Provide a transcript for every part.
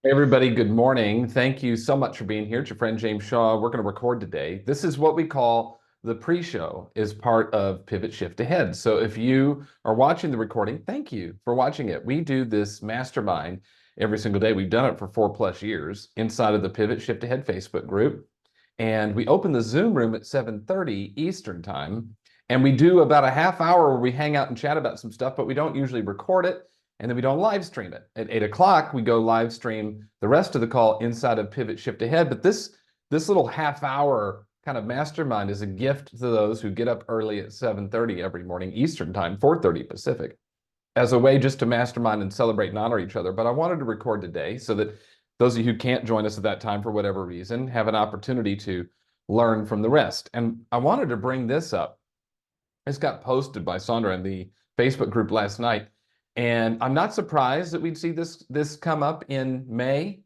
Hey everybody, good morning. Thank you so much for being here. It's your friend James Shaw. We're going to record today. This is what we call the pre-show, is part of Pivot Shift Ahead. So if you are watching the recording, thank you for watching it. We do this mastermind every single day. We've done it for 4+ years inside of the Pivot Shift Ahead Facebook group. And we open the Zoom room at 7:30 Eastern time. And we do about a half hour where we hang out and chat about some stuff, but we don't usually record it. And then we don't live stream it. At 8 o'clock, we go live stream the rest of the call inside of Pivot Shift Ahead. But this little half hour kind of mastermind is a gift to those who get up early at 7:30 every morning Eastern time, 4:30 Pacific, as a way just to mastermind and celebrate and honor each other. But I wanted to record today so that those of you who can't join us at that time for whatever reason have an opportunity to learn from the rest. And I wanted to bring this up. This got posted by Sandra in the Facebook group last night. And I'm not surprised that we'd see this come up in May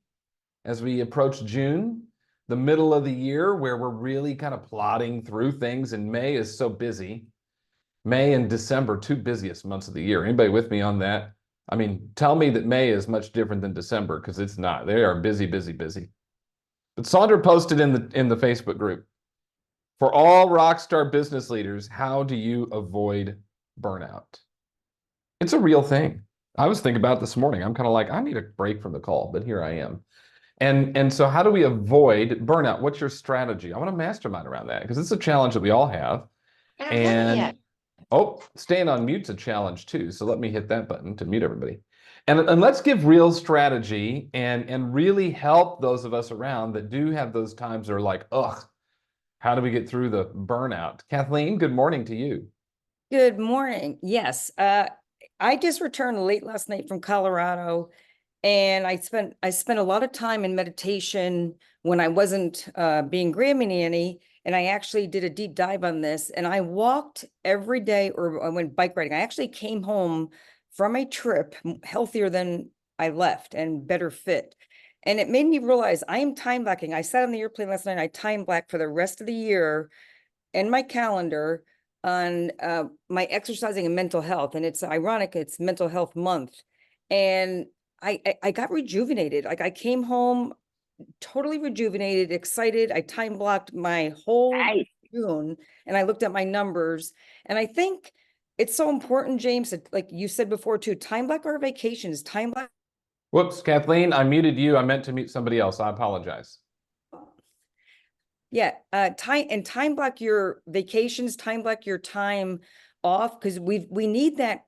as we approach June, the middle of the year, where we're really kind of plodding through things. And May is so busy. May and December, two busiest months of the year. Anybody with me on that? I mean, tell me that May is much different than December, because it's not. They are busy, busy, busy. But Sandra posted in the Facebook group, for all rockstar business leaders, how do you avoid burnout? It's a real thing. I was thinking about it this morning. I'm kind of like, I need a break from the call, but here I am. And so how do we avoid burnout? What's your strategy? I want to mastermind around that because it's a challenge that we all have. I don't have it And yet. oh, staying on mute's a challenge too. So let me hit that button to mute everybody. And let's give real strategy and really help those of us around that do have those times that are like, ugh, how do we get through the burnout? Kathleen, good morning to you. Good morning. Yes, I just returned late last night from Colorado, and I spent a lot of time in meditation when I wasn't being Grammy nanny, and I actually did a deep dive on this. And I walked every day, or I went bike riding. I actually came home from a trip healthier than I left and better fit. And it made me realize I am time blocking. I sat on the airplane last night. I time blocked for the rest of the year in my calendar on my exercising and mental health. And it's ironic, it's mental health month. And I got rejuvenated. Like, I came home totally rejuvenated, excited. I time blocked my whole Nice. June, and I looked at my numbers. And I think it's so important, James, that, like you said before too, time block our vacations, time block. Whoops, Kathleen, I muted you. I meant to mute somebody else. I apologize. Yeah, time block your vacations, time block your time off, because we need that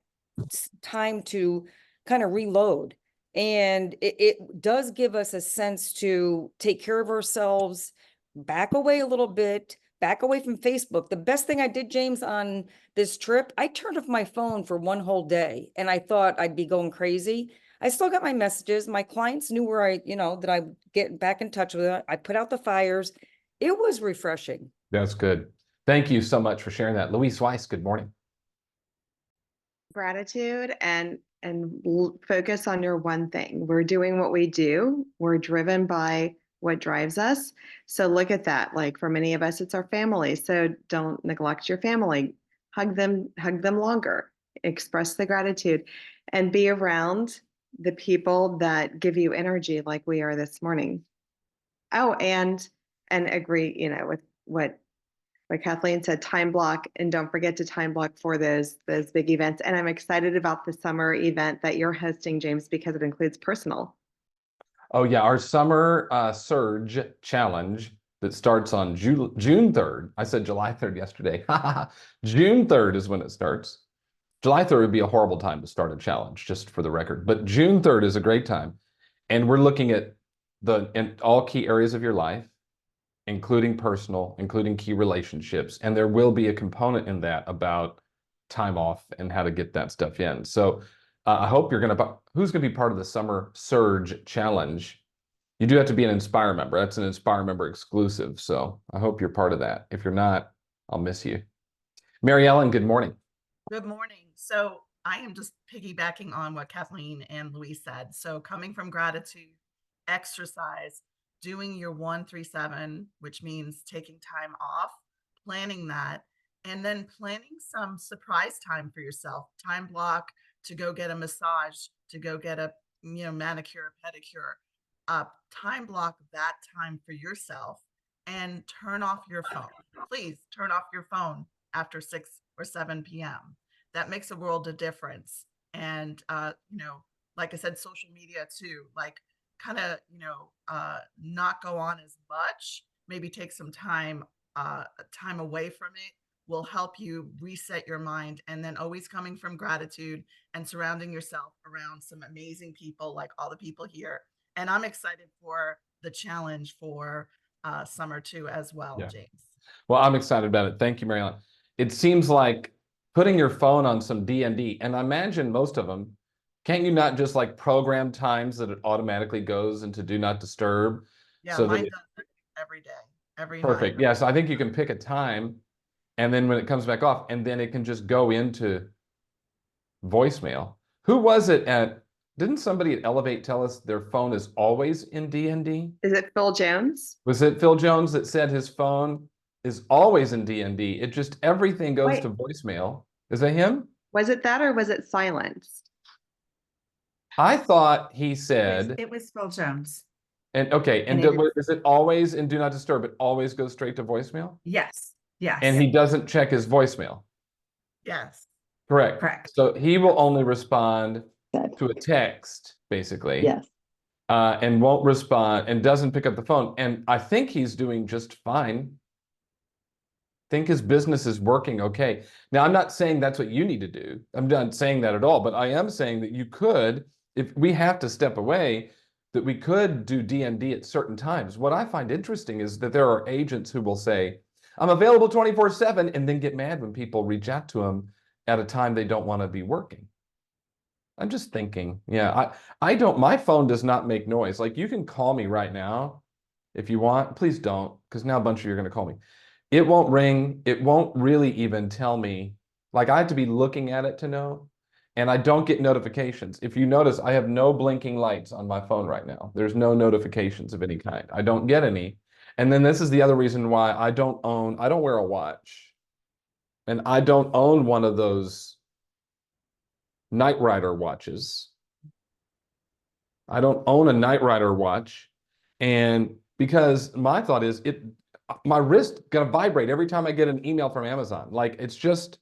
time to kind of reload. And it does give us a sense to take care of ourselves, back away a little bit, back away from Facebook. The best thing I did, James, on this trip, I turned off my phone for one whole day, and I thought I'd be going crazy. I still got my messages. My clients knew where that I get back in touch with it. I put out the fires. It was refreshing. That's good. Thank you so much for sharing that. Louise Weiss, good morning. Gratitude and focus on your one thing. We're doing what we do. We're driven by what drives us. So look at that. Like, for many of us, it's our family. So don't neglect your family. Hug them longer. Express the gratitude and be around the people that give you energy like we are this morning. Oh, and agree, with what Kathleen said, time block, and don't forget to time block for those big events. And I'm excited about the summer event that you're hosting, James, because it includes personal. Oh, yeah, our summer surge challenge that starts on June 3rd. I said July 3rd yesterday. June 3rd is when it starts. July 3rd would be a horrible time to start a challenge, just for the record. But June 3rd is a great time. And we're looking at in all key areas of your life, including personal, including key relationships. And there will be a component in that about time off and how to get that stuff in. So I hope who's going to be part of the Summer Surge Challenge? You do have to be an Inspire member. That's an Inspire member exclusive. So I hope you're part of that. If you're not, I'll miss you. Mary Ellen, good morning. Good morning. So I am just piggybacking on what Kathleen and Louise said. So coming from gratitude, exercise, doing your 1-3-7, which means taking time off, planning that, and then planning some surprise time for yourself, time block to go get a massage, to go get a manicure, pedicure. time block that time for yourself and turn off your phone. Please turn off your phone after 6 or 7 p.m. That makes a world of difference. And, like I said, social media too, like kind of, not go on as much, maybe take some time away from it will help you reset your mind. And then always coming from gratitude and surrounding yourself around some amazing people like all the people here. And I'm excited for the challenge for summer too as well, Yeah. James. Well, I'm excited about it. Thank you, Marilyn. It seems like putting your phone on some D&D, and I imagine most of them, can't you not just like program times that it automatically goes into do not disturb? Yeah, So that mine it, does every day, every night. perfect. Yes, I think you can pick a time, and then when it comes back off, and then it can just go into voicemail. Who was it at, didn't somebody at Elevate tell us their phone is always in D&D? Is it Phil Jones? Was it Phil Jones that said his phone is always in D&D? It just, everything goes Wait. to voicemail. Is it him? Was it that or was it silenced? I thought he It was, said, it was Phil Jones. and okay, and And is it always in Do Not Disturb? It always goes straight to voicemail? Yes, yes. And he doesn't check his voicemail. Yes. Correct. Correct. So he will only respond to a text, basically. Yes. And won't respond and doesn't pick up the phone. And I think he's doing just fine. Think his business is working okay. Now, I'm not saying that's what you need to do. I'm not saying that at all, but I am saying that you could, if we have to step away, that we could do D&D at certain times. What I find interesting is that there are agents who will say, I'm available 24/7, and then get mad when people reach out to them at a time they don't want to be working. I'm just thinking, yeah, I don't, my phone does not make noise. Like you can call me right now if you want. Please don't, because now a bunch of you are going to call me. It won't ring. It won't really even tell me. Like I have to be looking at it to know. And I don't get notifications. If you notice, I have no blinking lights on my phone right now. There's no notifications of any kind. I don't get any. And then this is the other reason why I don't wear a watch. And I don't own one of those Knight Rider watches. I don't own a Knight Rider watch. And because my thought is my wrist gonna vibrate every time I get an email from Amazon. Like it's just,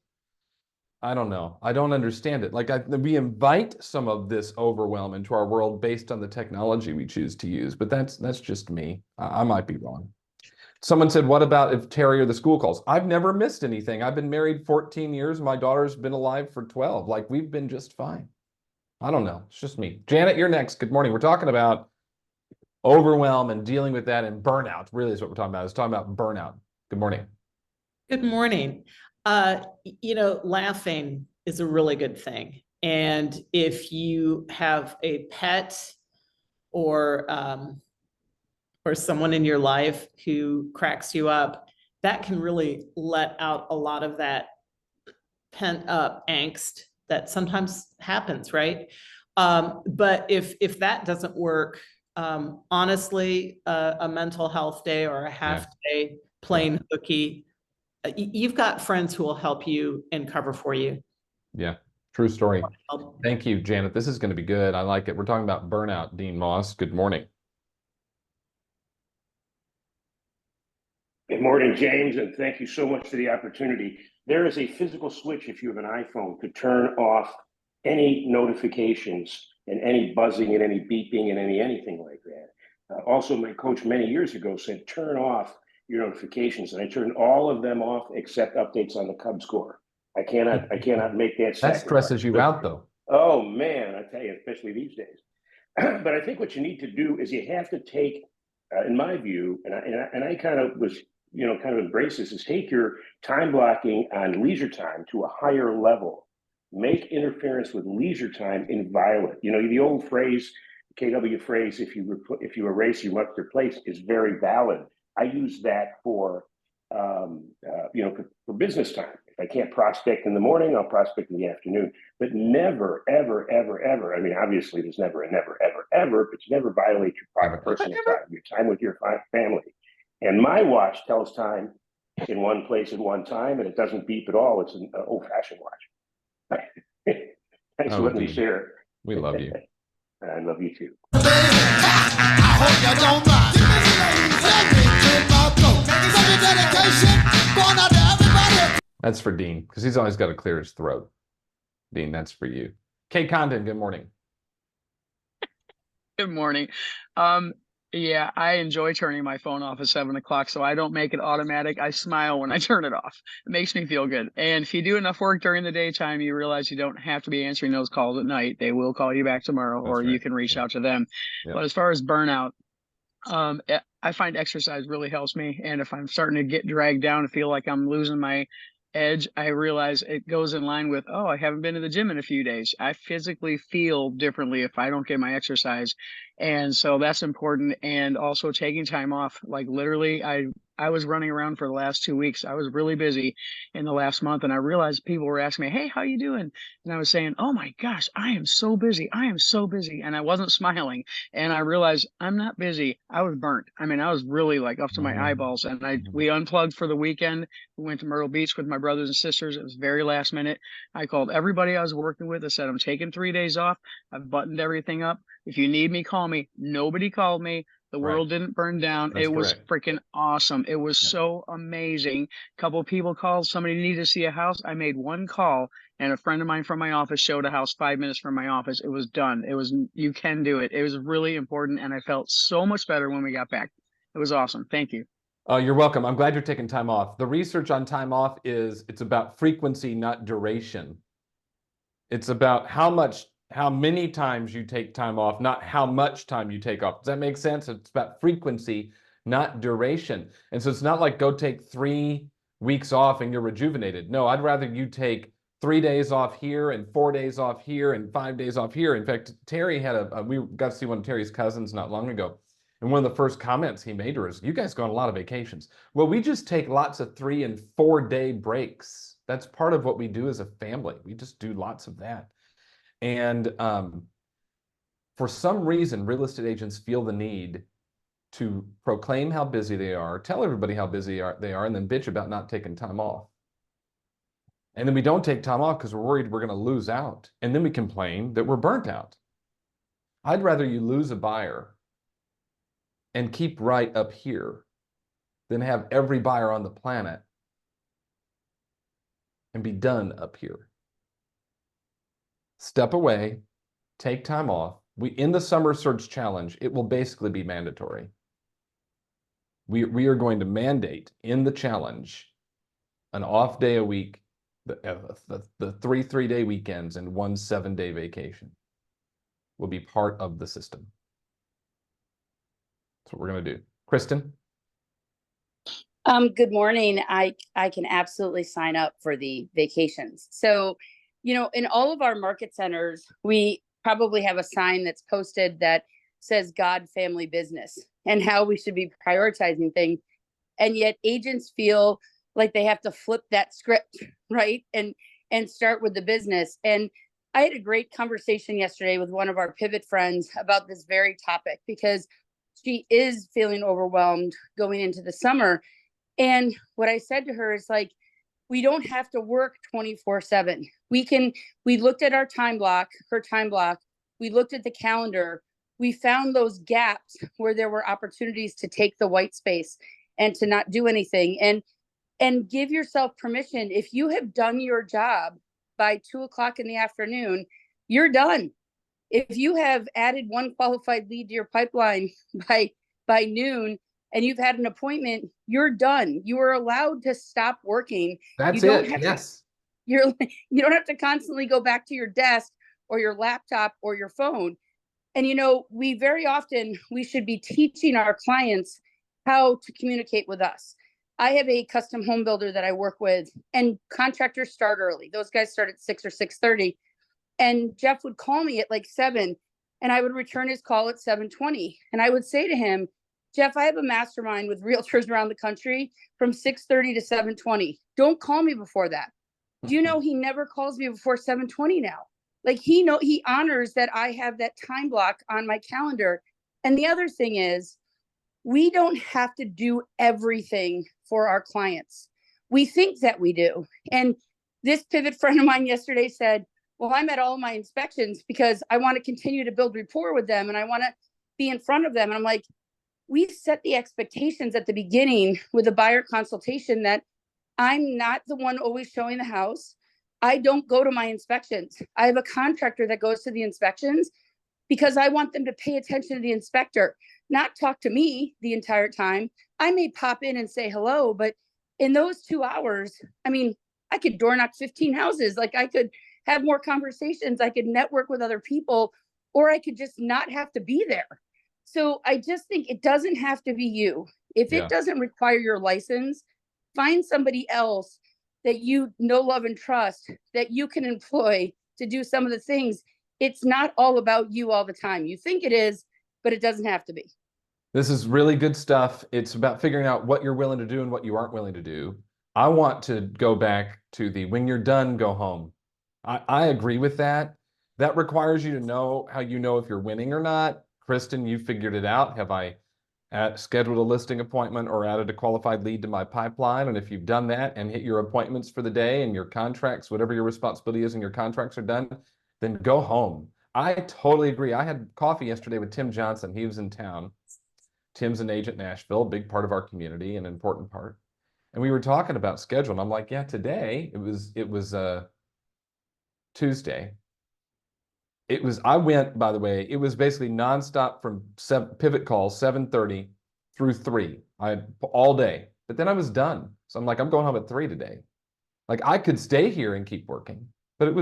I don't know. I don't understand it. Like we invite some of this overwhelm into our world based on the technology we choose to use, but that's just me. I might be wrong. Someone said, what about if Terry or the school calls? I've never missed anything. I've been married 14 years. My daughter's been alive for 12. Like we've been just fine. I don't know. It's just me. Janet, you're next. Good morning. We're talking about overwhelm and dealing with that and burnout. Really is what we're talking about. It's talking about burnout. Good morning. Good morning. Laughing is a really good thing. And if you have a pet or someone in your life who cracks you up, that can really let out a lot of that pent up angst that sometimes happens, right? But if that doesn't work, honestly, a mental health day or a half day playing hooky, you've got friends who will help you and cover for you. Yeah, true story. Thank you, Janet. This is going to be good. I like it. We're talking about burnout. Dean Moss, good morning. Good morning, James, and thank you so much for the opportunity. There is a physical switch, if you have an iPhone, to turn off any notifications and any buzzing and any beeping and anything like that. Also, my coach many years ago said, turn off your notifications, and I turned all of them off except updates on the Cubs score. I cannot make that sacrifice. That stresses you out, though. Oh, man, I tell you, especially these days. But I think what you need to do is you have to take, in my view, and I kind of was, kind of embrace this, is take your time blocking on leisure time to a higher level. Make interference with leisure time inviolate. The old phrase, KW phrase, if you erase, you must replace, is very valid. I use that for business time. If I can't prospect in the morning, I'll prospect in the afternoon. But never, ever, ever, ever. I mean, obviously, there's never a never, ever, ever, but you never violate your private personal time, your time with your family. And my watch tells time in one place at one time, and it doesn't beep at all. It's an old-fashioned watch. Thanks for letting me share. We love you. I love you too. I hope you don't mind. Something in my throat. Some dedication going out to everybody. That's for Dean, because he's always got to clear his throat. Dean, that's for you. Kate Condon, good morning. Good morning. Yeah, I enjoy turning my phone off at 7 o'clock, so I don't make it automatic. I smile when I turn it off. It makes me feel good. And if you do enough work during the daytime, you realize you don't have to be answering those calls at night. They will call you back tomorrow, That's or you right. can reach Yeah. out to them. Yep. But as far as burnout, I find exercise really helps me. And if I'm starting to get dragged down and feel like I'm losing my edge, I realize it goes in line with, oh, I haven't been to the gym in a few days. I physically feel differently if I don't get my exercise. And so that's important. And also taking time off, like literally, I was running around for the last 2 weeks. I was really busy in the last month, and I realized people were asking me, hey, how you doing? And I was saying, oh my gosh, I am so busy. I am so busy. And I wasn't smiling. And I realized I'm not busy. I was burnt. I mean, I was really like up to my eyeballs. And we unplugged for the weekend. We went to Myrtle Beach with my brothers and sisters. It was very last minute. I called everybody I was working with. I said, I'm taking 3 days off. I've buttoned everything up. If you need me, call me. Nobody called me. The world didn't burn down. That's it was correct. freaking awesome. It was Yeah. so amazing. A couple of people called. Somebody needed to see a house. I made one call, and a friend of mine from my office showed a house 5 minutes from my office. It was done. It was, you can do it. It was really important, and I felt so much better when we got back. It was awesome. Thank you. You're welcome. I'm glad you're taking time off. The research on time off is it's about frequency, not duration. It's about how many times you take time off, not how much time you take off. Does that make sense? It's about frequency, not duration. And so it's not like go take 3 weeks off and you're rejuvenated. No, I'd rather you take 3 days off here and 4 days off here and 5 days off here. In fact, Terry had we got to see one of Terry's cousins not long ago. And one of the first comments he made to her is, you guys go on a lot of vacations. Well, we just take lots of 3 and 4 day breaks. That's part of what we do as a family. We just do lots of that. And for some reason, real estate agents feel the need to proclaim how busy they are, tell everybody how busy they are, and then bitch about not taking time off. And then we don't take time off because we're worried we're going to lose out. And then we complain that we're burnt out. I'd rather you lose a buyer and keep right up here than have every buyer on the planet and be done up here. Step away, take time off. In the Summer Search Challenge, it will basically be mandatory. We are going to mandate in the challenge an off day a week, the 3 3-day weekends and 1 7-day vacation will be part of the system. That's what we're going to do. Kristen? Good morning. I can absolutely sign up for the vacations. So, in all of our market centers, we probably have a sign that's posted that says God, family, business, and how we should be prioritizing things. And yet agents feel like they have to flip that script, right? And start with the business. And I had a great conversation yesterday with one of our pivot friends about this very topic, because she is feeling overwhelmed going into the summer. And what I said to her is like, we don't have to work 24/7. We looked at our time block, her time block. We looked at the calendar. We found those gaps where there were opportunities to take the white space and to not do anything, and give yourself permission. If you have done your job by 2 o'clock in the afternoon, you're done. If you have added 1 qualified lead to your pipeline by noon, and you've had an appointment, you're done. You are allowed to stop working. That's you don't it. have Yes. you don't have to constantly go back to your desk or your laptop or your phone. And we very often, we should be teaching our clients how to communicate with us. I have a custom home builder that I work with, and contractors start early. Those guys start at 6 or 6:30. And Jeff would call me at like 7, and I would return his call at 7:20. And I would say to him, Jeff, I have a mastermind with realtors around the country from 6:30 to 7:20. Don't call me before that. Do you know he never calls me before 7:20 now? Like he honors that I have that time block on my calendar. And the other thing is, we don't have to do everything for our clients. We think that we do. And this pivot friend of mine yesterday said, well, I'm at all my inspections because I want to continue to build rapport with them, and I want to be in front of them. And I'm like, we've set the expectations at the beginning with the buyer consultation that I'm not the one always showing the house. I don't go to my inspections. I have a contractor that goes to the inspections because I want them to pay attention to the inspector, not talk to me the entire time. I may pop in and say hello, but in those 2 hours, I mean, I could door knock 15 houses. Like, I could have more conversations. I could network with other people, or I could just not have to be there. So I just think it doesn't have to be you. If Yeah. it doesn't require your license, find somebody else that you know, love, and trust that you can employ to do some of the things. It's not all about you all the time. You think it is, but it doesn't have to be. This is really good stuff. It's about figuring out what you're willing to do and what you aren't willing to do. I want to go back to the when you're done, go home. I agree with that. That requires you to know how you know if you're winning or not. Kristen, you figured it out. Have I scheduled a listing appointment or added a qualified lead to my pipeline? And if you've done that and hit your appointments for the day and your contracts, whatever your responsibility is and your contracts are done, then go home. I totally agree. I had coffee yesterday with Tim Johnson. He was in town. Tim's an agent in Nashville, a big part of our community, an important part. And we were talking about schedule. And I'm like, yeah, today it was Tuesday. I went, by the way, it was basically nonstop from pivot calls, 7:30 through 3. All day. But then I was done. So I'm like, I'm going home at 3 today. Like, I could stay here and keep working, but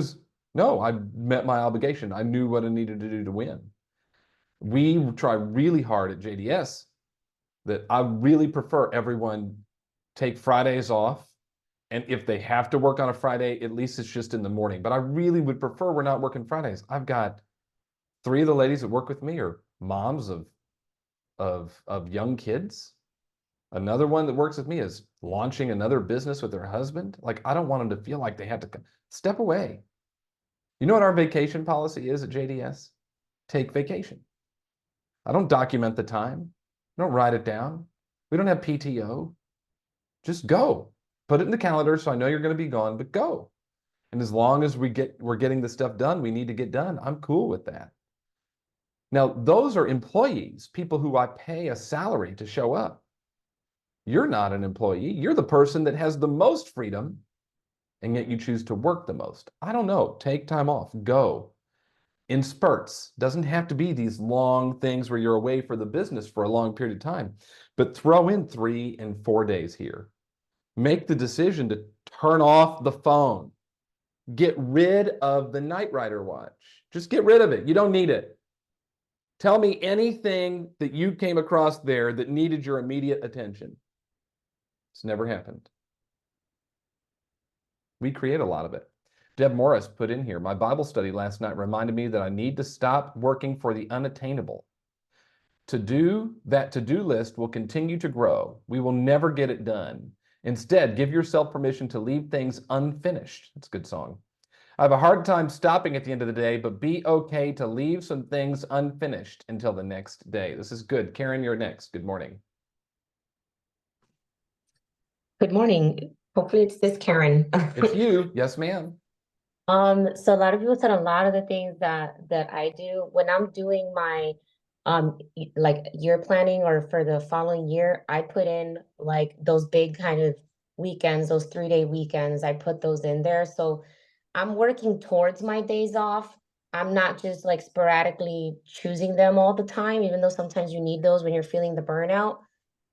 no, I met my obligation. I knew what I needed to do to win. We try really hard at JDS that I really prefer everyone take Fridays off. And if they have to work on a Friday, at least it's just in the morning. But I really would prefer we're not working Fridays. I've got 3 of the ladies that work with me are moms of young kids. Another one that works with me is launching another business with her husband. Like, I don't want them to feel like they have to step away. You know what our vacation policy is at JDS? Take vacation. I don't document the time. I don't write it down. We don't have PTO. Just go. Put it in the calendar so I know you're going to be gone, but go. And as long as we're getting the stuff done we need to get done, I'm cool with that. Now, those are employees, people who I pay a salary to show up. You're not an employee. You're the person that has the most freedom, and yet you choose to work the most. I don't know. Take time off. Go. In spurts. Doesn't have to be these long things where you're away for the business for a long period of time, but throw in 3 and 4 days here. Make the decision to turn off the phone. Get rid of the Knight Rider watch. Just get rid of it. You don't need it. Tell me anything that you came across there that needed your immediate attention. It's never happened. We create a lot of it. Deb Morris put in here, my Bible study last night reminded me that I need to stop working for the unattainable. That to-do list will continue to grow. We will never get it done. Instead, give yourself permission to leave things unfinished. That's a good song. I have a hard time stopping at the end of the day, but be okay to leave some things unfinished until the next day. This is good. Karen, you're next. Good morning. Good morning. Hopefully it's this Karen. It's you. Yes, ma'am. So a lot of people said a lot of the things that I do when I'm doing my like year planning or for the following year, I put in like those big kind of weekends, those 3-day weekends, I put those in there. So I'm working towards my days off. I'm not just like sporadically choosing them all the time, even though sometimes you need those when you're feeling the burnout.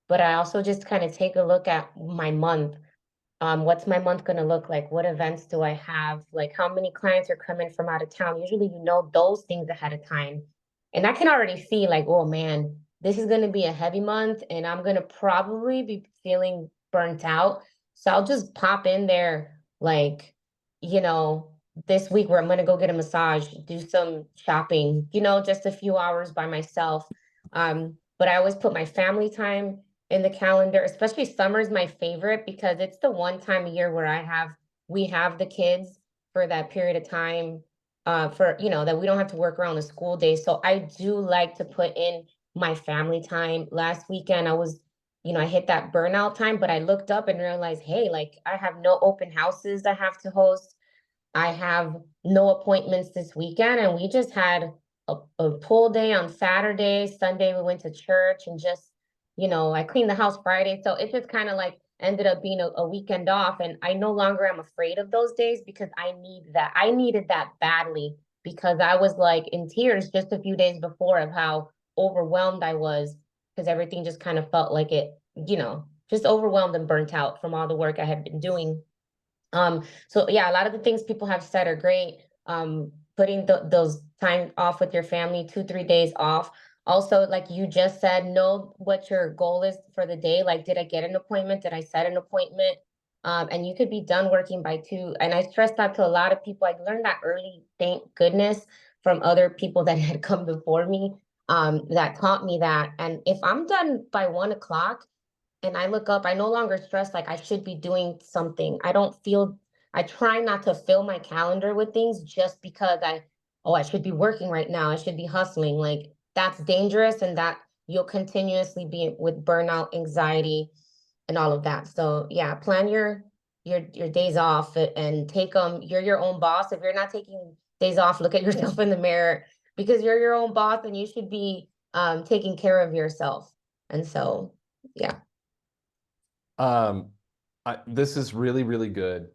But I also just kind of take a look at my month. What's my month going to look like? What events do I have? Like, how many clients are coming from out of town? Usually, you know those things ahead of time. And I can already see like, oh man, this is going to be a heavy month and I'm going to probably be feeling burnt out. So I'll just pop in there like, you know, this week where I'm going to go get a massage, do some shopping, you know, just a few hours by myself. But I always put my family time in the calendar, especially summer is my favorite because it's the one time a year where we have the kids for that period of time, for, you know, that we don't have to work around the school days. So I do like to put in my family time. Last weekend, I hit that burnout time, but I looked up and realized, hey, like I have no open houses I have to host. I have no appointments this weekend. And we just had a pool day on Saturday. Sunday we went to church and just, I cleaned the house Friday. So it just kind of like ended up being a weekend off. And I no longer am afraid of those days because I need that. I needed that badly because I was like in tears just a few days before of how overwhelmed I was because everything just kind of felt like it, just overwhelmed and burnt out from all the work I had been doing. So yeah, a lot of the things people have said are great. Putting those time off with your family, 2, 3 days off. Also, like you just said, know what your goal is for the day. Like, did I get an appointment? Did I set an appointment? And you could be done working by 2. And I stressed that to a lot of people. I learned that early, thank goodness, from other people that had come before me, that taught me that. And if I'm done by 1 o'clock, and I look up, I no longer stress like I should be doing something. I try not to fill my calendar with things just because I should be working right now. I should be hustling. Like that's dangerous and that you'll continuously be with burnout, anxiety, and all of that. So yeah, plan your days off and take them. You're your own boss. If you're not taking days off, look at yourself in the mirror because you're your own boss and you should be taking care of yourself. And so, yeah. This is really, really good.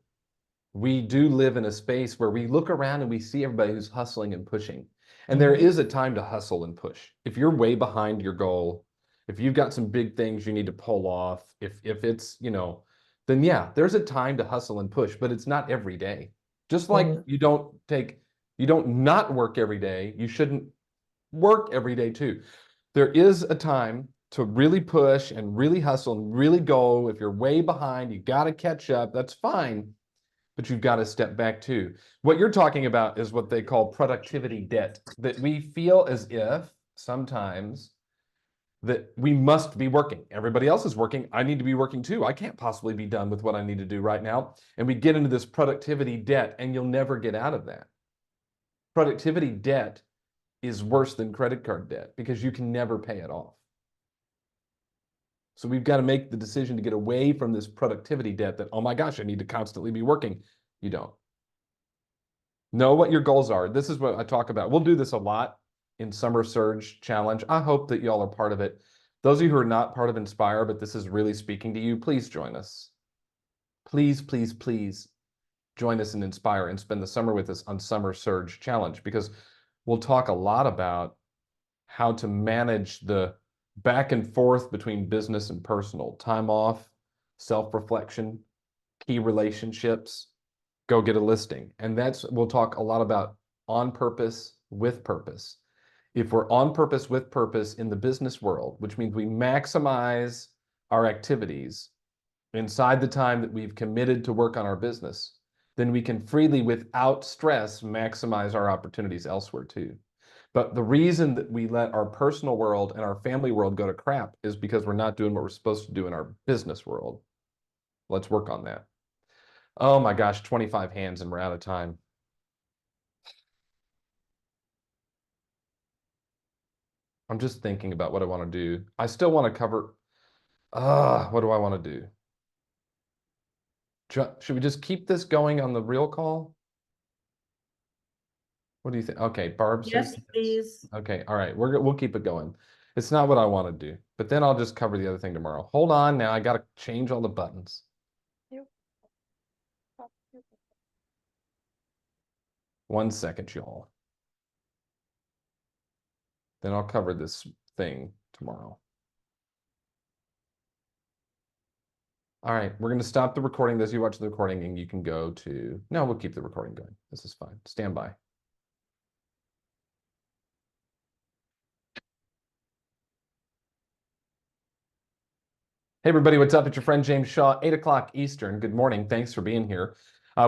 We do live in a space where we look around and we see everybody who's hustling and pushing. And there is a time to hustle and push. If you're way behind your goal, if you've got some big things you need to pull off, if it's, then yeah, there's a time to hustle and push, but it's not every day. Just like you don't not work every day, you shouldn't work every day too. There is a time to really push and really hustle and really go. If you're way behind, you got to catch up. That's fine, but you've got to step back too. What you're talking about is what they call productivity debt, that we feel as if sometimes that we must be working. Everybody else is working. I need to be working too. I can't possibly be done with what I need to do right now. And we get into this productivity debt and you'll never get out of that. Productivity debt is worse than credit card debt because you can never pay it off. So we've got to make the decision to get away from this productivity debt that, oh my gosh, I need to constantly be working. You don't. Know what your goals are. This is what I talk about. We'll do this a lot in Summer Surge Challenge. I hope that y'all are part of it. Those of you who are not part of Inspire, but this is really speaking to you, please join us. Please, please, please join us in Inspire and spend the summer with us on Summer Surge Challenge because we'll talk a lot about how to manage the back and forth between business and personal, time off, self-reflection, key relationships, go get a listing. And we'll talk a lot about on purpose, with purpose. If we're on purpose, with purpose in the business world, which means we maximize our activities inside the time that we've committed to work on our business, then we can freely, without stress, maximize our opportunities elsewhere too. But the reason that we let our personal world and our family world go to crap is because we're not doing what we're supposed to do in our business world. Let's work on that. Oh my gosh, 25 hands and we're out of time. I'm just thinking about what I want to do. I still want to cover, what do I want to do? Should we just keep this going on the real call? What do you think? Okay, Barb says Yes, please. okay, all right, we'll keep it going. It's not what I want to do, but then I'll just cover the other thing tomorrow. Hold on now, I got to change all the buttons. One second, y'all. Then I'll cover this thing tomorrow. All right, we're going to stop the recording. Those of you watching the recording, and you can go to, no, we'll keep the recording going. This is fine. Stand by. Hey everybody, what's up? It's your friend James Shaw, 8 o'clock Eastern. Good morning. Thanks for being here.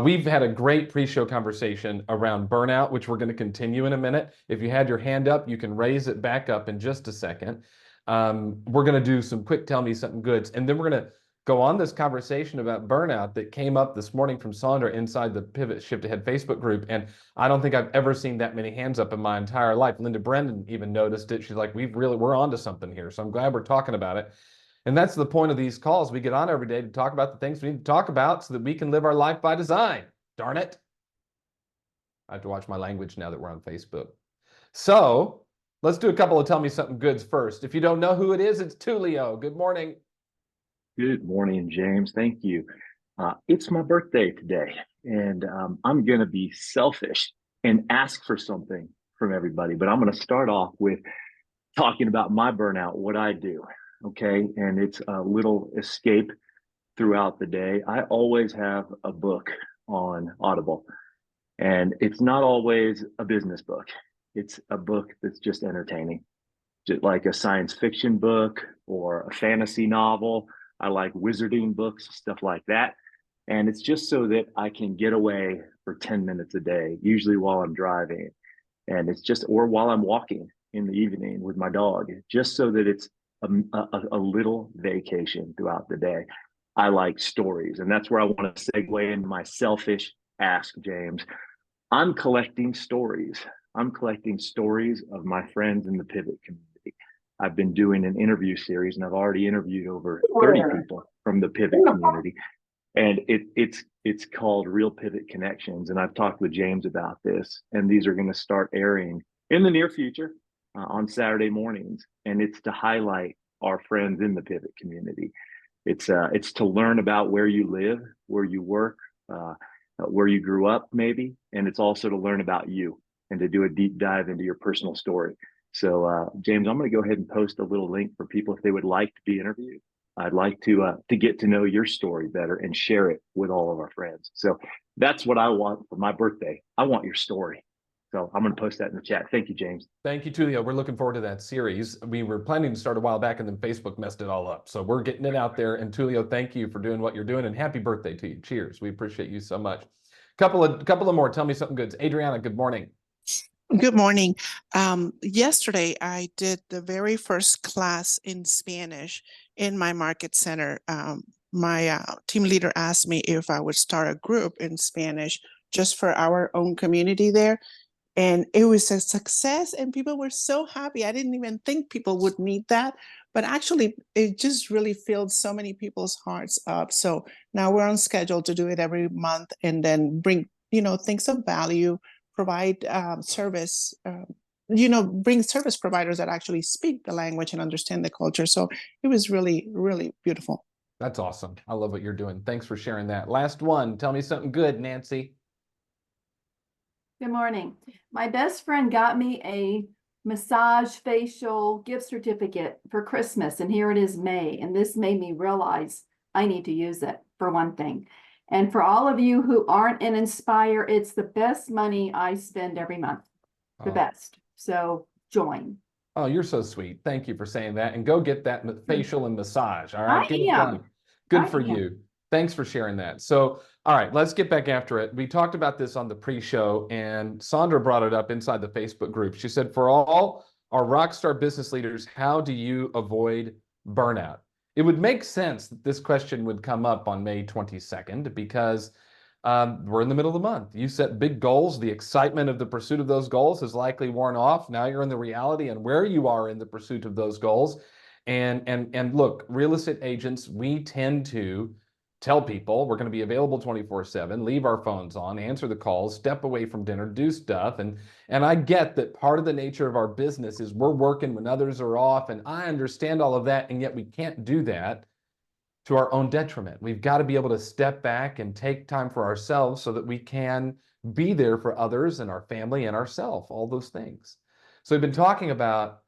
We've had a great pre-show conversation around burnout, which we're going to continue in a minute. If you had your hand up, you can raise it back up in just a second. We're going to do some quick tell me something goods, and then we're going to go on this conversation about burnout that came up this morning from Sandra inside the Pivot Shift Ahead Facebook group. And I don't think I've ever seen that many hands up in my entire life. Linda Brendan even noticed it. She's like, we're onto something here. So I'm glad we're talking about it. And that's the point of these calls. We get on every day to talk about the things we need to talk about so that we can live our life by design. Darn it. I have to watch my language now that we're on Facebook. So let's do a couple of Tell Me Something Goods first. If you don't know who it is, it's Tulio. Good morning. Good morning, James. Thank you. It's my birthday today, and I'm going to be selfish and ask for something from everybody. But I'm going to start off with talking about my burnout, what I do. Okay. And it's a little escape throughout the day. I always have a book on Audible, and it's not always a business book, it's a book that's just entertaining, just like a science fiction book or a fantasy novel. I like wizarding books, stuff like that. And it's just so that I can get away for 10 minutes a day, usually while I'm driving. And it's just, or while I'm walking in the evening with my dog, just so that it's a little vacation throughout the day. I like stories. And that's where I want to segue into my selfish ask, James. I'm collecting stories. I'm collecting stories of my friends in the pivot community. I've been doing an interview series, and I've already interviewed over 30 people from the pivot community. And it's called Real Pivot Connections. And I've talked with James about this, and these are going to start airing in the near future on Saturday mornings. And it's to highlight our friends in the pivot community. It's to learn about where you live, where you work, where you grew up, maybe. And it's also to learn about you and to do a deep dive into your personal story. So, James, I'm going to go ahead and post a little link for people if they would like to be interviewed. I'd like to get to know your story better and share it with all of our friends. So that's what I want for my birthday. I want your story. So I'm going to post that in the chat. Thank you, James. Thank you, Tulio. We're looking forward to that series. We were planning to start a while back, and then Facebook messed it all up. So we're getting it out there. And Tulio, thank you for doing what you're doing, and happy birthday to you. Cheers. We appreciate you so much. Couple of more Tell Me Something Goods. Adriana, good morning. Good morning. Yesterday, I did the very first class in Spanish in my market center. My team leader asked me if I would start a group in Spanish just for our own community there. And it was a success, and people were so happy. I didn't even think people would need that. But actually, it just really filled so many people's hearts up. So now we're on schedule to do it every month, and then bring, things of value, provide service, bring service providers that actually speak the language and understand the culture. So it was really, really beautiful. That's awesome. I love what you're doing. Thanks for sharing that. Last one. Tell me something good, Nancy. Good morning. My best friend got me a massage facial gift certificate for Christmas, and here it is May, and this made me realize I need to use it for one thing. And for all of you who aren't in Inspire, it's the best money I spend every month, the best. So join. Oh, you're so sweet. Thank you for saying that. And go get that facial and massage. All right. I am. Good for you. Thanks for sharing that. So, all right, let's get back after it. We talked about this on the pre-show, and Sandra brought it up inside the Facebook group. She said, for all our rockstar business leaders, how do you avoid burnout? It would make sense that this question would come up on May 22nd because we're in the middle of the month. You set big goals. The excitement of the pursuit of those goals has likely worn off. Now you're in the reality and where you are in the pursuit of those goals. And look, real estate agents, we tend to tell people we're going to be available 24/7, leave our phones on, answer the calls, step away from dinner, do stuff. And I get that part of the nature of our business is we're working when others are off. And I understand all of that. And yet we can't do that to our own detriment. We've got to be able to step back and take time for ourselves so that we can be there for others and our family and ourselves, all those things. So we've been talking about,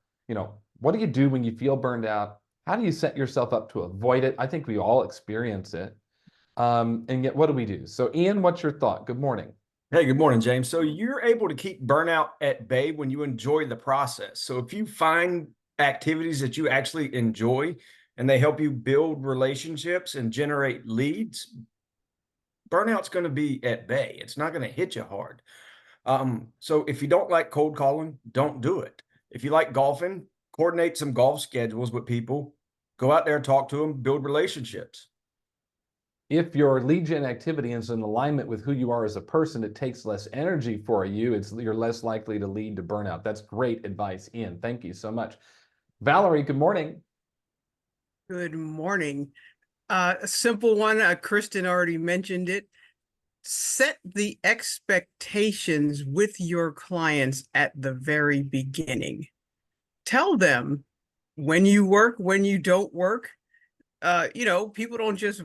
what do you do when you feel burned out? How do you set yourself up to avoid it? I think we all experience it. And yet, what do we do? So, Ian, what's your thought? Good morning. Hey, good morning, James. So you're able to keep burnout at bay when you enjoy the process. So if you find activities that you actually enjoy and they help you build relationships and generate leads, burnout's going to be at bay. It's not going to hit you hard. So if you don't like cold calling, don't do it. If you like golfing, coordinate some golf schedules with people, go out there, talk to them, build relationships. If your lead gen activity is in alignment with who you are as a person, it takes less energy for you. You're less likely to lead to burnout. That's great advice, Ian. Thank you so much. Valerie, good morning. Good morning. A simple one. Kristen already mentioned it. set the expectations with your clients at the very beginning. Tell them when you work, when you don't work. People don't just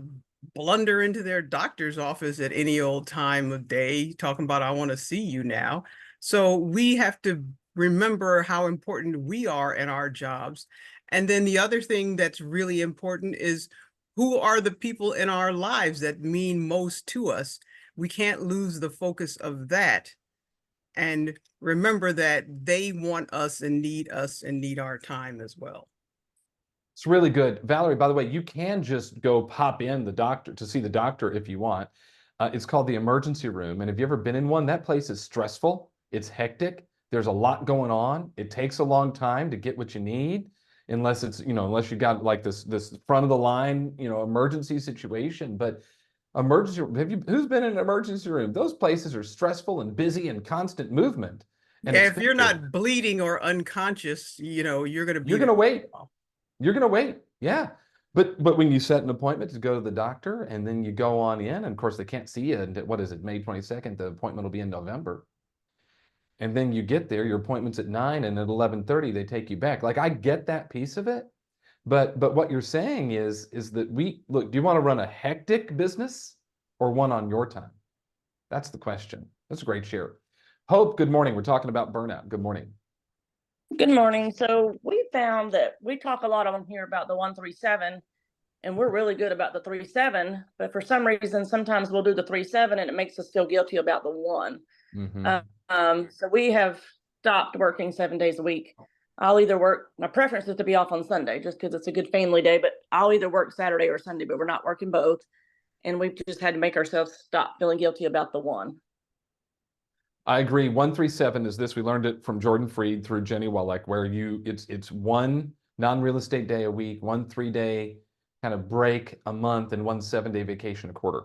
blunder into their doctor's office at any old time of day talking about, I want to see you now. So we have to remember how important we are in our jobs. And then the other thing that's really important is, who are the people in our lives that mean most to us? We can't lose the focus of that. And remember that they want us and need our time as well. It's really good. Valerie, by the way, you can just go pop in to see the doctor if you want. It's called the emergency room. And have you ever been in one? That place is stressful. It's hectic. There's a lot going on. It takes a long time to get what you need, unless unless you got like this front of the line, emergency situation. But who's been in an emergency room? Those places are stressful and busy and constant movement. And if you're not bleeding or unconscious, you're going to be. You're going to wait. You're going to wait. Yeah. But when you set an appointment to go to the doctor and then you go on in, and of course they can't see you until, what is it, May 22nd, the appointment will be in November. And then you get there, your appointment's at 9, and at 11:30 they take you back. Like, I get that piece of it. But what you're saying is that do you want to run a hectic business or one on your time? That's the question. That's a great share. Hope, good morning. We're talking about burnout. Good morning. Good morning. So we found that we talk a lot on here about the 1-3-7, and we're really good about the 3-7, but for some reason, sometimes we'll do the 3-7 and it makes us feel guilty about the 1. So we have stopped working 7 days a week. I'll either work, my preference is to be off on Sunday just because it's a good family day, but I'll either work Saturday or Sunday, but we're not working both. And we've just had to make ourselves stop feeling guilty about the 1. I agree. 1-3-7 is this. We learned it from Jordan Freed through Jenny Wallach, where it's one non-real estate day a week, 1 3-day kind of break a month, and 1 7-day vacation a quarter.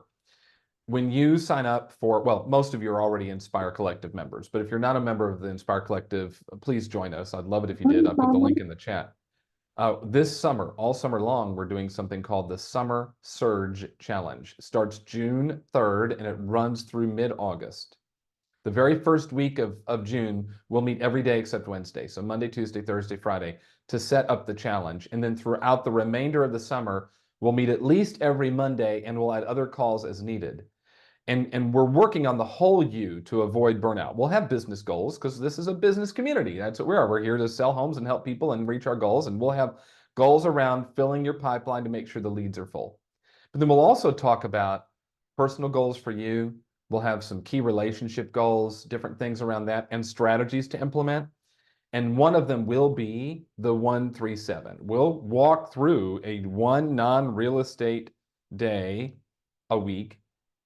When you sign up for, well, most of you are already Inspire Collective members, but if you're not a member of the Inspire Collective, please join us. I'd love it if you did. I put the link in the chat. This summer, all summer long, we're doing something called the Summer Surge Challenge. It starts June 3rd and it runs through mid-August. The very first week of June, we'll meet every day except Wednesday. So Monday, Tuesday, Thursday, Friday to set up the challenge. And then throughout the remainder of the summer, we'll meet at least every Monday and we'll add other calls as needed. And we're working on the whole you to avoid burnout. We'll have business goals because this is a business community. That's what we are. We're here to sell homes and help people and reach our goals. And we'll have goals around filling your pipeline to make sure the leads are full. But then we'll also talk about personal goals for you. We'll have some key relationship goals, different things around that, and strategies to implement. And one of them will be the 1-3-7. We'll walk through a 1 non-real estate day a week,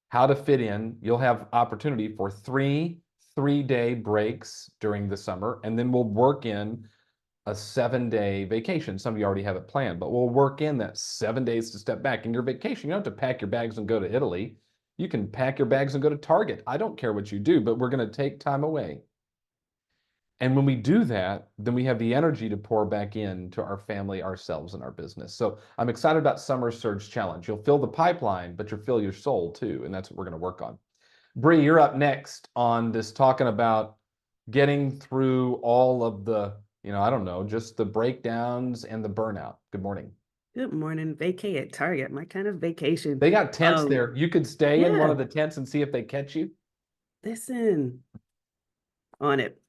how to fit in. You'll have opportunity for 3 3-day breaks during the summer, and then we'll work in a 7-day vacation. Some of you already have it planned, but we'll work in that 7 days to step back in your vacation. You don't have to pack your bags and go to Italy. You can pack your bags and go to Target. I don't care what you do, but we're going to take time away. And when we do that, then we have the energy to pour back into our family, ourselves, and our business. So I'm excited about Summer Surge Challenge. You'll fill the pipeline, but you'll fill your soul too. And that's what we're going to work on. Bree, you're up next on this, talking about getting through all of the, I don't know, just the breakdowns and the burnout. Good morning. Good morning. Vacay at Target, my kind of vacation. They got tents there. You could stay in one yeah. of the tents and see if they catch you. Listen on it.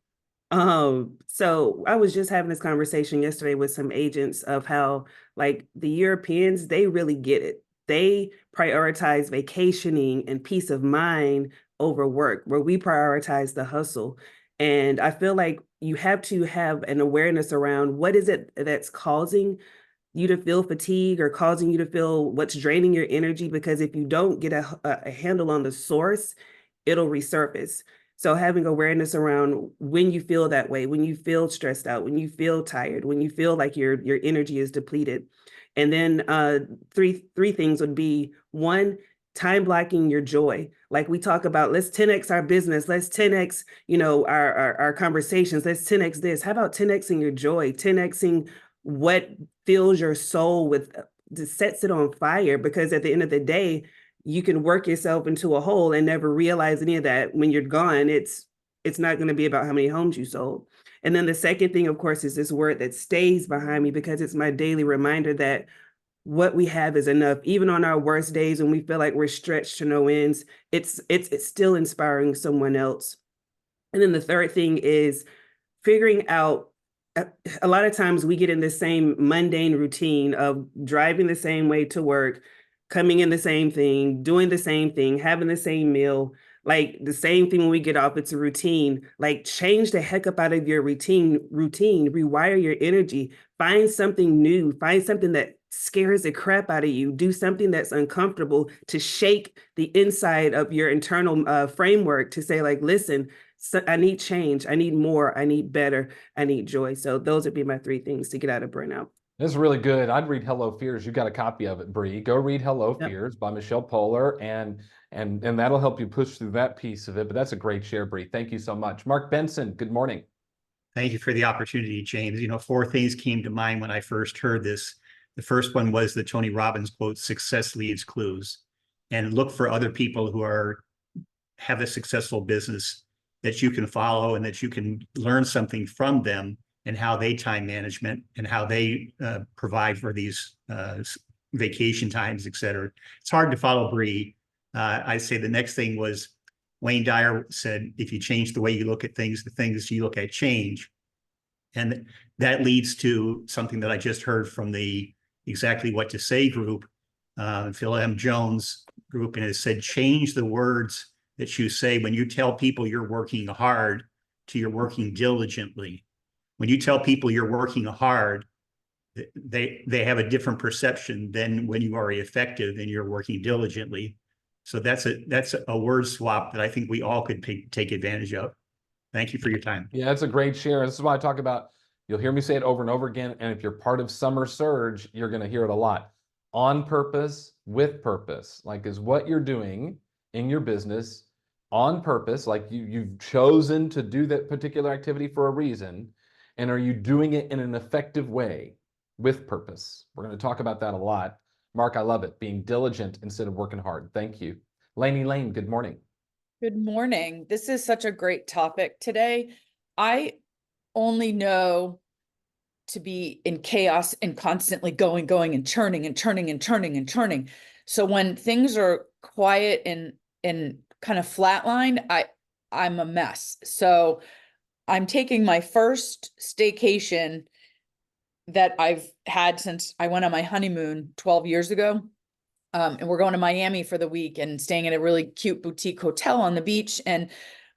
So I was just having this conversation yesterday with some agents of how, like, the Europeans, they really get it. They prioritize vacationing and peace of mind over work, where we prioritize the hustle. And I feel like you have to have an awareness around what is it that's causing you to feel fatigue or causing you to feel what's draining your energy, because if you don't get a handle on the source, it'll resurface. So having awareness around when you feel that way, when you feel stressed out, when you feel tired, when you feel like your energy is depleted. And then three things would be: 1, time blocking your joy. Like we talk about, let's 10x our business, let's 10x, our conversations, let's 10x this. How about 10xing your joy, 10xing what fills your soul with, sets it on fire? Because at the end of the day, you can work yourself into a hole and never realize any of that. When you're gone, it's not going to be about how many homes you sold. And then the second thing, of course, is this word that stays behind me, because it's my daily reminder that what we have is enough. Even on our worst days when we feel like we're stretched to no ends, it's still inspiring someone else. And then the third thing is figuring out, a lot of times we get in the same mundane routine of driving the same way to work, coming in the same thing, doing the same thing, having the same meal, like the same thing when we get off. It's a routine. Like, change the heck up out of your routine, rewire your energy, find something new, find something that scares the crap out of you, do something that's uncomfortable to shake the inside of your internal framework to say, like, listen, so I need change, I need more, I need better, I need joy. So those would be my 3 things to get out of burnout. This is really good. I'd read Hello Fears. You got a copy of it, Bree. Go read Hello Fears by Michelle Poehler, and that'll help you push through that piece of it. But that's a great share, Bree. Thank you so much. Mark Benson, good morning. Thank you for the opportunity, James. 4 things came to mind when I first heard this. The first one was the Tony Robbins quote, "Success leaves clues," and look for other people who have a successful business that you can follow and that you can learn something from them and how they time management and how they provide for these vacation times, et cetera. It's hard to follow Bree. I say the next thing was Wayne Dyer said, if you change the way you look at things, the things you look at change. And that leads to something that I just heard from the Exactly What to Say group, Phil M. Jones group, and it said, change the words that you say when you tell people you're working hard to you're working diligently. When you tell people you're working hard, they have a different perception than when you are effective and you're working diligently. So that's a word swap that I think we all could take advantage of. Thank you for your time. Yeah, that's a great share. This is why I talk about, you'll hear me say it over and over again. And if you're part of Summer Surge, you're going to hear it a lot. On purpose, with purpose. Like, is what you're doing in your business on purpose, like you've chosen to do that particular activity for a reason, and are you doing it in an effective way with purpose? We're going to talk about that a lot. Mark, I love it. Being diligent instead of working hard. Thank you. Lainey Lane, good morning. Good morning. This is such a great topic today. I only know to be in chaos and constantly going and churning and churning and churning and churning. So when things are quiet and kind of flatlined, I'm a mess. So I'm taking my first staycation that I've had since I went on my honeymoon 12 years ago. And we're going to Miami for the week and staying at a really cute boutique hotel on the beach. And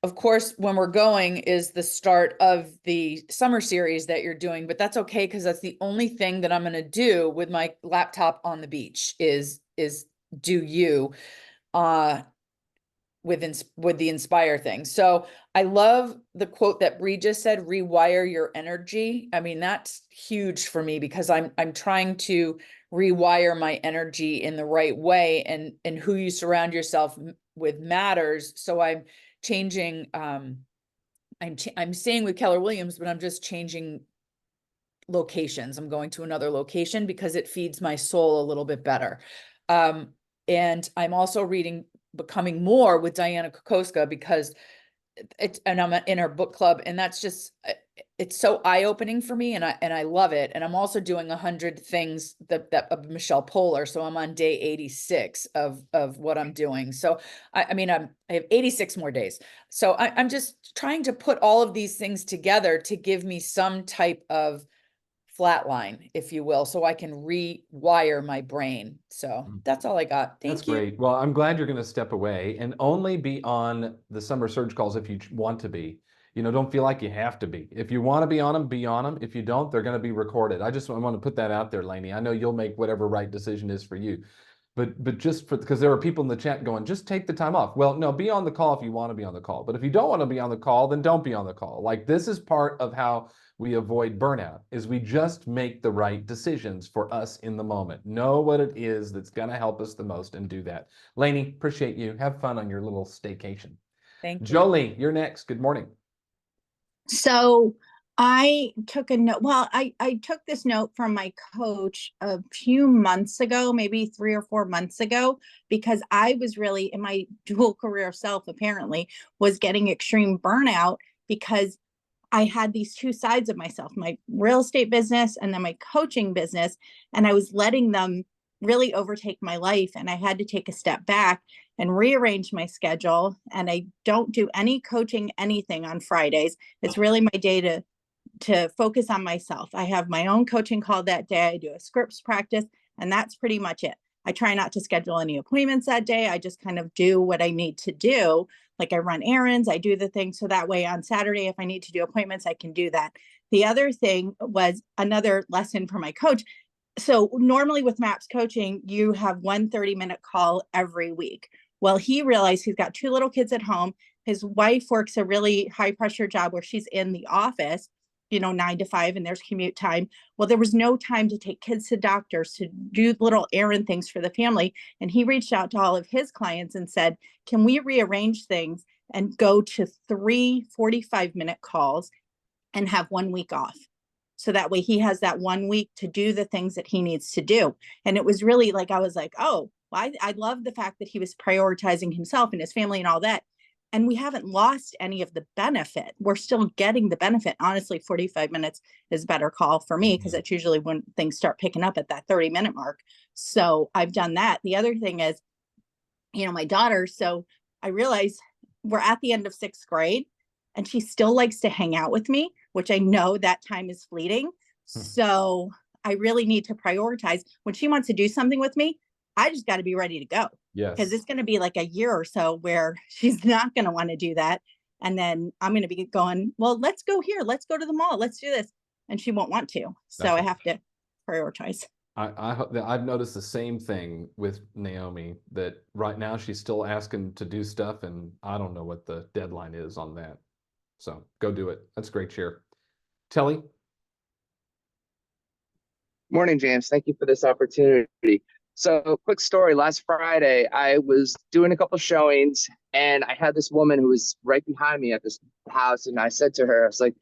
of course, when we're going is the start of the summer series that you're doing, but that's okay, because that's the only thing that I'm going to do with my laptop on the beach is do you with the Inspire thing. So I love the quote that Bree just said, rewire your energy. I mean, that's huge for me, because I'm trying to rewire my energy in the right way, and who you surround yourself with matters. So I'm changing, I'm staying with Keller Williams, but I'm just changing locations. I'm going to another location because it feeds my soul a little bit better. And I'm also reading Becoming More with Diana Kokoska, because and I'm in her book club, and that's just, it's so eye-opening for me, and I love it. And I'm also doing 100 things that of Michelle Poehler. So I'm on day 86 of what I'm doing. So I mean, I have 86 more days. So I'm just trying to put all of these things together to give me some type of flatline, if you will, so I can rewire my brain. So that's all I got. Thank you. Great. Well, I'm glad you're going to step away and only be on the Summer Surge calls if you want to be. Don't feel like you have to be. If you want to be on them, be on them. If you don't, they're going to be recorded. I want to put that out there, Lainey. I know you'll make whatever right decision is for you. But just because there are people in the chat going, just take the time off. Well, no, be on the call if you want to be on the call. But if you don't want to be on the call, then don't be on the call. Like, this is part of how we avoid burnout, is we just make the right decisions for us in the moment. Know what it is that's going to help us the most and do that. Lainey, appreciate you. Have fun on your little staycation. Thank you. Jolie, you're next. Good morning. So I took a note. Well, I took this note from my coach a few months ago, maybe 3 or 4 months ago, because I was really in my dual career self, apparently, was getting extreme burnout because I had these two sides of myself, my real estate business and then my coaching business, and I was letting them really overtake my life. And I had to take a step back and rearrange my schedule. And I don't do any coaching, anything on Fridays. It's really my day to focus on myself. I have my own coaching call that day. I do a scripts practice, and that's pretty much it. I try not to schedule any appointments that day. I just kind of do what I need to do. Like I run errands, I do the things so that way on Saturday, if I need to do appointments, I can do that. The other thing was another lesson from my coach. So normally with MAPS coaching, you have 1 30-minute call every week. Well, he realized he's got 2 little kids at home. His wife works a really high pressure job where she's in the office, 9 to 5, and there's commute time. Well, there was no time to take kids to doctors, to do little errand things for the family. And he reached out to all of his clients and said, can we rearrange things and go to 3 45-minute calls and have 1 week off? So that way he has that 1 week to do the things that he needs to do. And it was really like, I was like, oh, well, I love the fact that he was prioritizing himself and his family and all that. And we haven't lost any of the benefit. We're still getting the benefit. Honestly, 45 minutes is a better call for me because that's usually when things start picking up at that 30-minute mark. So I've done that. The other thing is, my daughter, so I realize we're at the end of 6th grade and she still likes to hang out with me, which I know that time is fleeting. So I really need to prioritize. When she wants to do something with me, I just got to be ready to go. Yes. Because it's going to be like a year or so where she's not going to want to do that. And then I'm going to be going, well, let's go here. Let's go to the mall. Let's do this. And she won't want to. So I have to prioritize. I hope that I've noticed the same thing with Naomi, that right now she's still asking to do stuff, and I don't know what the deadline is on that. So go do it. That's great cheer. Telly. Morning, James. Thank you for this opportunity. So, quick story. Last Friday, I was doing a couple showings, and I had this woman who was right behind me at this house, and I said to her, I was like,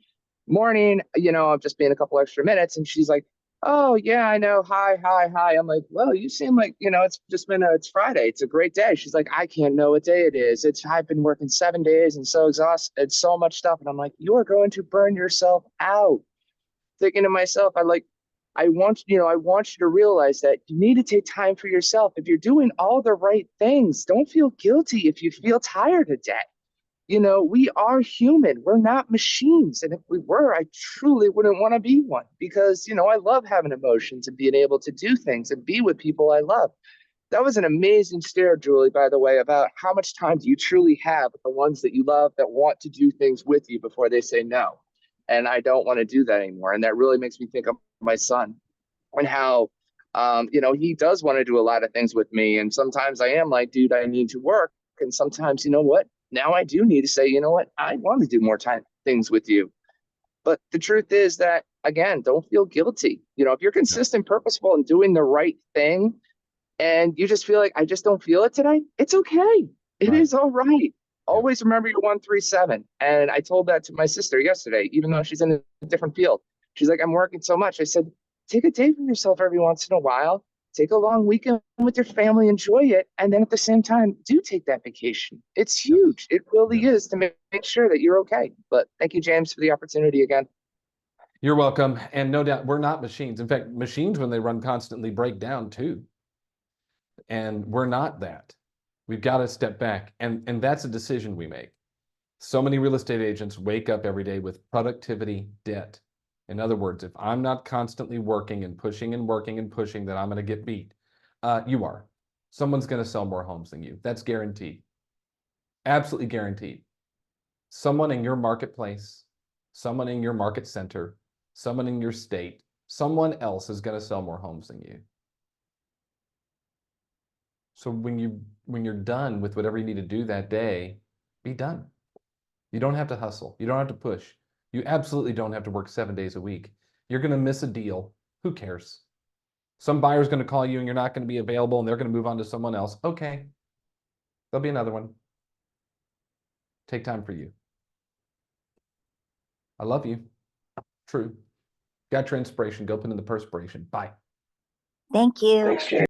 morning, I'm just being a couple extra minutes. And she's like, oh, yeah, I know. Hi, hi, hi. I'm like, well, you seem like, it's just it's Friday. It's a great day. She's like, I can't know what day it is. I've been working 7 days and so exhausted. It's so much stuff. And I'm like, you are going to burn yourself out. Thinking to myself, I want you to realize that you need to take time for yourself. If you're doing all the right things, don't feel guilty if you feel tired today. We are human. We're not machines. And if we were, I truly wouldn't want to be one because, I love having emotions and being able to do things and be with people I love. That was an amazing stare, Julie, by the way, about how much time do you truly have with the ones that you love that want to do things with you before they say no. And I don't want to do that anymore. And that really makes me think of my son and how, he does want to do a lot of things with me. And sometimes I am like, dude, I need to work. And sometimes, you know what? Now I do need to say, you know what? I want to do more things with you. But the truth is that, again, don't feel guilty. If you're consistent, purposeful, and doing the right thing, and you just feel like, I just don't feel it today, it's okay. It is all right. Always remember your 137. And I told that to my sister yesterday, even though she's in a different field. She's like, I'm working so much. I said, take a day for yourself every once in a while. Take a long weekend with your family, enjoy it. And then at the same time, do take that vacation. It's huge. It really is, to make sure that you're okay. But thank you, James, for the opportunity again. You're welcome. And no doubt, we're not machines. In fact, machines, when they run constantly, break down too. And we're not that. We've got to step back. And that's a decision we make. So many real estate agents wake up every day with productivity debt. In other words, if I'm not constantly working and pushing and working and pushing, then I'm going to get beat. You are. Someone's going to sell more homes than you. That's guaranteed. Absolutely guaranteed. Someone in your marketplace, someone in your market center, someone in your state, someone else is going to sell more homes than you. So when you're done with whatever you need to do that day, be done. You don't have to hustle. You don't have to push. You absolutely don't have to work 7 days a week. You're going to miss a deal. Who cares? Some buyer's going to call you and you're not going to be available and they're going to move on to someone else. Okay. There'll be another one. Take time for you. I love you. True. Got your inspiration. Go put in the perspiration. Bye. Thank you. Thanks, James.